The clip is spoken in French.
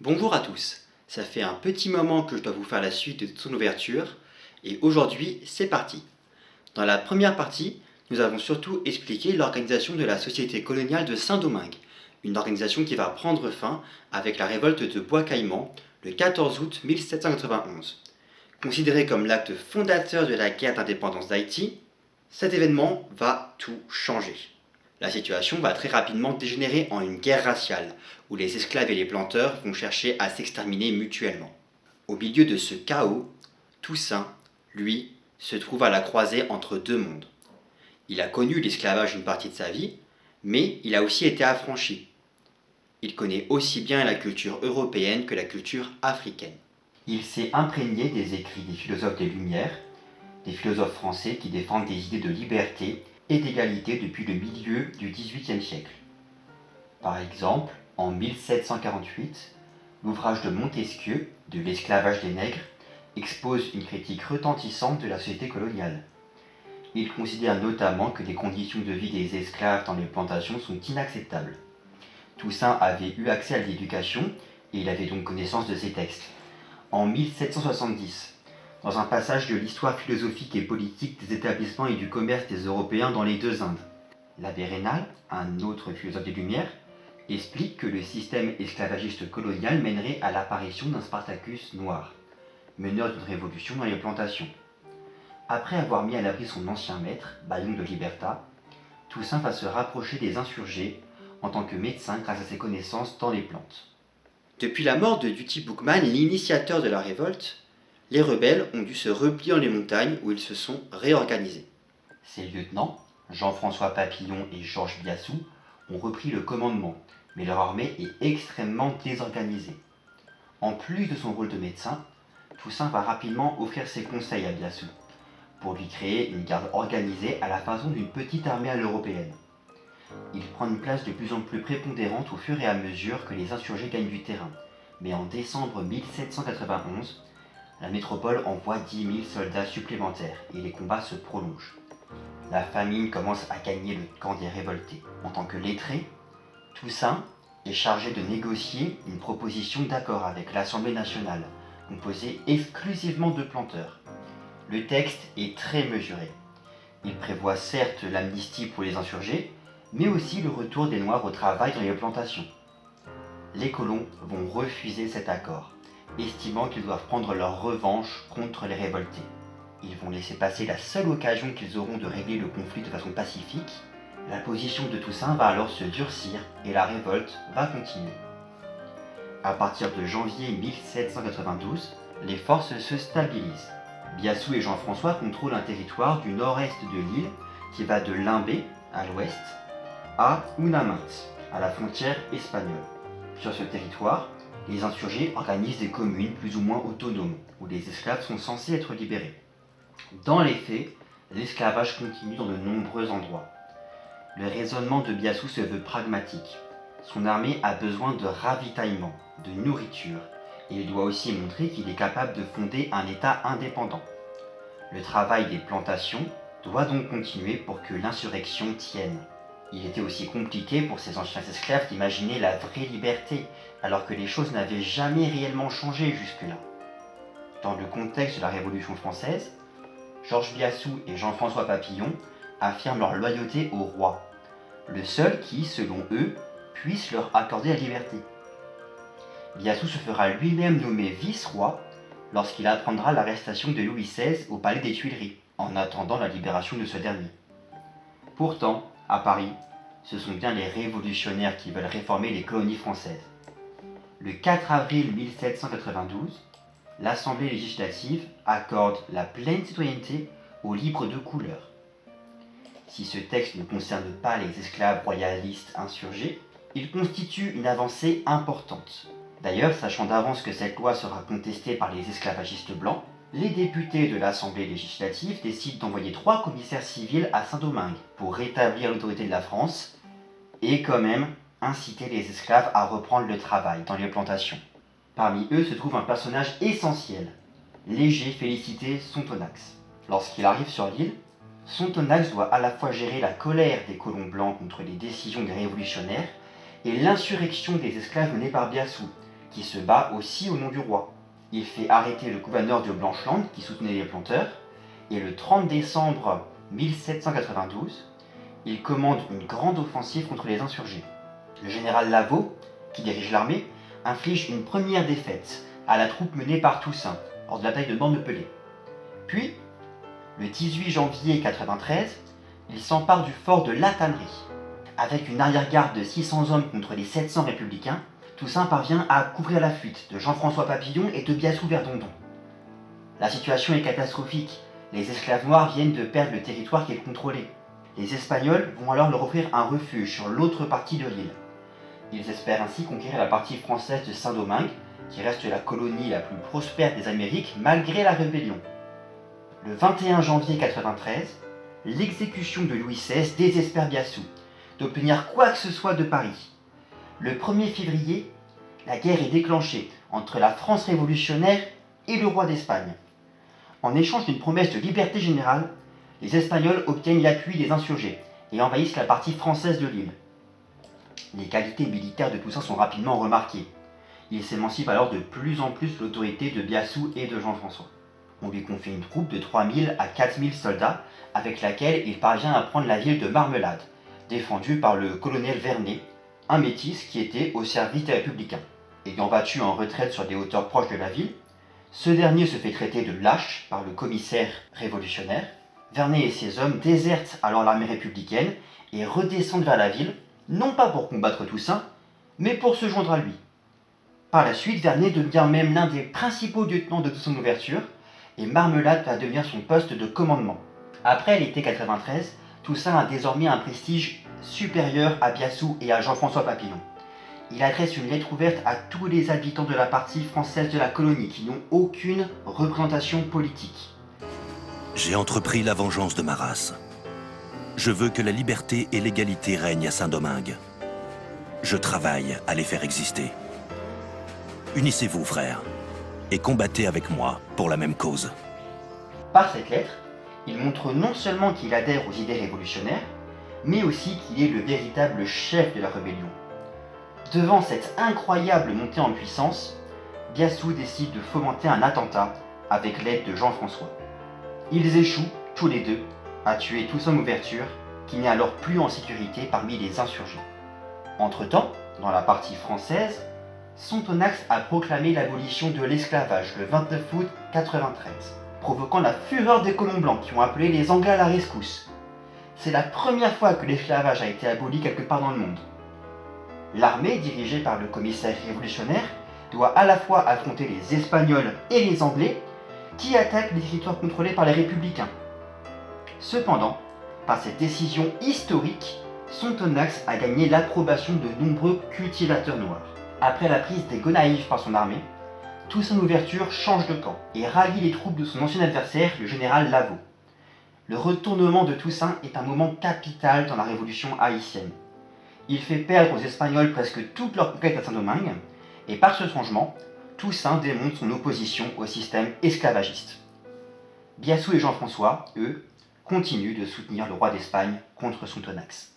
Bonjour à tous, ça fait un petit moment que je dois vous faire la suite de son ouverture, et aujourd'hui c'est parti. Dans la première partie, nous avons surtout expliqué l'organisation de la société coloniale de Saint-Domingue, une organisation qui va prendre fin avec la révolte de Bois-Caïman le 14 août 1791. Considéré comme l'acte fondateur de la guerre d'indépendance d'Haïti, cet événement va tout changer. La situation va très rapidement dégénérer en une guerre raciale, où les esclaves et les planteurs vont chercher à s'exterminer mutuellement. Au milieu de ce chaos, Toussaint, lui, se trouve à la croisée entre deux mondes. Il a connu l'esclavage une partie de sa vie, mais il a aussi été affranchi. Il connaît aussi bien la culture européenne que la culture africaine. Il s'est imprégné des écrits des philosophes des Lumières, des philosophes français qui défendent des idées de liberté et d'égalité depuis le milieu du XVIIIe siècle. Par exemple, en 1748, l'ouvrage de Montesquieu, De l'esclavage des nègres, expose une critique retentissante de la société coloniale. Il considère notamment que les conditions de vie des esclaves dans les plantations sont inacceptables. Toussaint avait eu accès à l'éducation et il avait donc connaissance de ces textes. En 1770, dans un passage de l'histoire philosophique et politique des établissements et du commerce des Européens dans les deux Indes, l'abbé Raynal, un autre philosophe des Lumières, explique que le système esclavagiste colonial mènerait à l'apparition d'un Spartacus noir, meneur d'une révolution dans les plantations. Après avoir mis à l'abri son ancien maître, Bayon de Liberta, Toussaint va se rapprocher des insurgés en tant que médecin grâce à ses connaissances dans les plantes. Depuis la mort de Duty Boukman, l'initiateur de la révolte, les rebelles ont dû se replier dans les montagnes où ils se sont réorganisés. Ses lieutenants, Jean-François Papillon et Georges Biassou, ont repris le commandement, mais leur armée est extrêmement désorganisée. En plus de son rôle de médecin, Toussaint va rapidement offrir ses conseils à Biassou, pour lui créer une garde organisée à la façon d'une petite armée à l'européenne. Il prend une place de plus en plus prépondérante au fur et à mesure que les insurgés gagnent du terrain, mais en décembre 1791, la métropole envoie 10 000 soldats supplémentaires et les combats se prolongent. La famine commence à gagner le camp des révoltés. En tant que lettré, Toussaint est chargé de négocier une proposition d'accord avec l'Assemblée nationale, composée exclusivement de planteurs. Le texte est très mesuré. Il prévoit certes l'amnistie pour les insurgés, mais aussi le retour des Noirs au travail dans les plantations. Les colons vont refuser cet accord, estimant qu'ils doivent prendre leur revanche contre les révoltés. Ils vont laisser passer la seule occasion qu'ils auront de régler le conflit de façon pacifique. La position de Toussaint va alors se durcir et la révolte va continuer. À partir de janvier 1792, les forces se stabilisent. Biassou et Jean-François contrôlent un territoire du nord-est de l'île qui va de Limbé, à l'ouest, à Unamint, à la frontière espagnole. Sur ce territoire, les insurgés organisent des communes plus ou moins autonomes, où les esclaves sont censés être libérés. Dans les faits, l'esclavage continue dans de nombreux endroits. Le raisonnement de Biassou se veut pragmatique. Son armée a besoin de ravitaillement, de nourriture, et il doit aussi montrer qu'il est capable de fonder un État indépendant. Le travail des plantations doit donc continuer pour que l'insurrection tienne. Il était aussi compliqué pour ces anciens esclaves d'imaginer la vraie liberté, alors que les choses n'avaient jamais réellement changé jusque-là. Dans le contexte de la Révolution française, Georges Biassou et Jean-François Papillon affirment leur loyauté au roi, le seul qui, selon eux, puisse leur accorder la liberté. Biassou se fera lui-même nommer vice-roi lorsqu'il apprendra l'arrestation de Louis XVI au palais des Tuileries, en attendant la libération de ce dernier. Pourtant, à Paris, ce sont bien les révolutionnaires qui veulent réformer les colonies françaises. Le 4 avril 1792, l'Assemblée législative accorde la pleine citoyenneté aux libres de couleur. Si ce texte ne concerne pas les esclaves royalistes insurgés, il constitue une avancée importante. D'ailleurs, sachant d'avance que cette loi sera contestée par les esclavagistes blancs, les députés de l'Assemblée législative décident d'envoyer 3 commissaires civils à Saint-Domingue pour rétablir l'autorité de la France et quand même inciter les esclaves à reprendre le travail dans les plantations. Parmi eux se trouve un personnage essentiel, Léger Félicité Sonthonax. Lorsqu'il arrive sur l'île, Sonthonax doit à la fois gérer la colère des colons blancs contre les décisions des révolutionnaires et l'insurrection des esclaves menée par Biassou, qui se bat aussi au nom du roi. Il fait arrêter le gouverneur de Blancheland qui soutenait les planteurs, et le 30 décembre 1792, il commande une grande offensive contre les insurgés. Le général Lavaux, qui dirige l'armée, inflige une première défaite à la troupe menée par Toussaint lors de la bataille de Morne-le-Pelé. Puis, le 18 janvier 93, il s'empare du fort de La Tannerie. Avec une arrière-garde de 600 hommes contre les 700 républicains, Toussaint parvient à couvrir la fuite de Jean-François Papillon et de Biassou Verdondon. La situation est catastrophique. Les esclaves noirs viennent de perdre le territoire qu'ils contrôlaient. Les Espagnols vont alors leur offrir un refuge sur l'autre partie de l'île. Ils espèrent ainsi conquérir la partie française de Saint-Domingue, qui reste la colonie la plus prospère des Amériques malgré la rébellion. Le 21 janvier 93, l'exécution de Louis XVI désespère Biassou d'obtenir quoi que ce soit de Paris. Le 1er février, la guerre est déclenchée entre la France révolutionnaire et le roi d'Espagne. En échange d'une promesse de liberté générale, les Espagnols obtiennent l'appui des insurgés et envahissent la partie française de l'île. Les qualités militaires de Toussaint sont rapidement remarquées. Il s'émancipe alors de plus en plus l'autorité de Biassou et de Jean-François. On lui confie une troupe de 3000 à 4000 soldats avec laquelle il parvient à prendre la ville de Marmelade, défendue par le colonel Vernet, un métis qui était au service des républicains. Ayant battu en retraite sur des hauteurs proches de la ville, ce dernier se fait traiter de lâche par le commissaire révolutionnaire. Vernet et ses hommes désertent alors l'armée républicaine et redescendent vers la ville, non pas pour combattre Toussaint, mais pour se joindre à lui. Par la suite, Vernet devient même l'un des principaux lieutenants de Toussaint Louverture, et Marmelade va devenir son poste de commandement. Après l'été 93, Toussaint a désormais un prestige supérieur à Biassou et à Jean-François Papillon. Il adresse une lettre ouverte à tous les habitants de la partie française de la colonie qui n'ont aucune représentation politique. J'ai entrepris la vengeance de ma race. Je veux que la liberté et l'égalité règnent à Saint-Domingue. Je travaille à les faire exister. Unissez-vous, frères, et combattez avec moi pour la même cause. Par cette lettre, il montre non seulement qu'il adhère aux idées révolutionnaires, mais aussi qu'il est le véritable chef de la rébellion. Devant cette incroyable montée en puissance, Biassou décide de fomenter un attentat avec l'aide de Jean-François. Ils échouent, tous les deux, à tuer Toussaint Louverture, qui n'est alors plus en sécurité parmi les insurgés. Entre-temps, dans la partie française, Sonthonax a proclamé l'abolition de l'esclavage le 29 août 93, provoquant la fureur des colons blancs qui ont appelé les Anglais à la rescousse. C'est la première fois que l'esclavage a été aboli quelque part dans le monde. L'armée, dirigée par le commissaire révolutionnaire, doit à la fois affronter les Espagnols et les Anglais, qui attaquent les territoires contrôlés par les républicains. Cependant, par cette décision historique, Sonthonax a gagné l'approbation de nombreux cultivateurs noirs. Après la prise des Gonaïves par son armée, Toussaint Louverture change de camp et rallie les troupes de son ancien adversaire, le général Lavaux. Le retournement de Toussaint est un moment capital dans la révolution haïtienne. Il fait perdre aux Espagnols presque toute leur conquête à Saint-Domingue, et par ce changement, Toussaint démontre son opposition au système esclavagiste. Biassou et Jean-François, eux, continuent de soutenir le roi d'Espagne contre Sonthonax.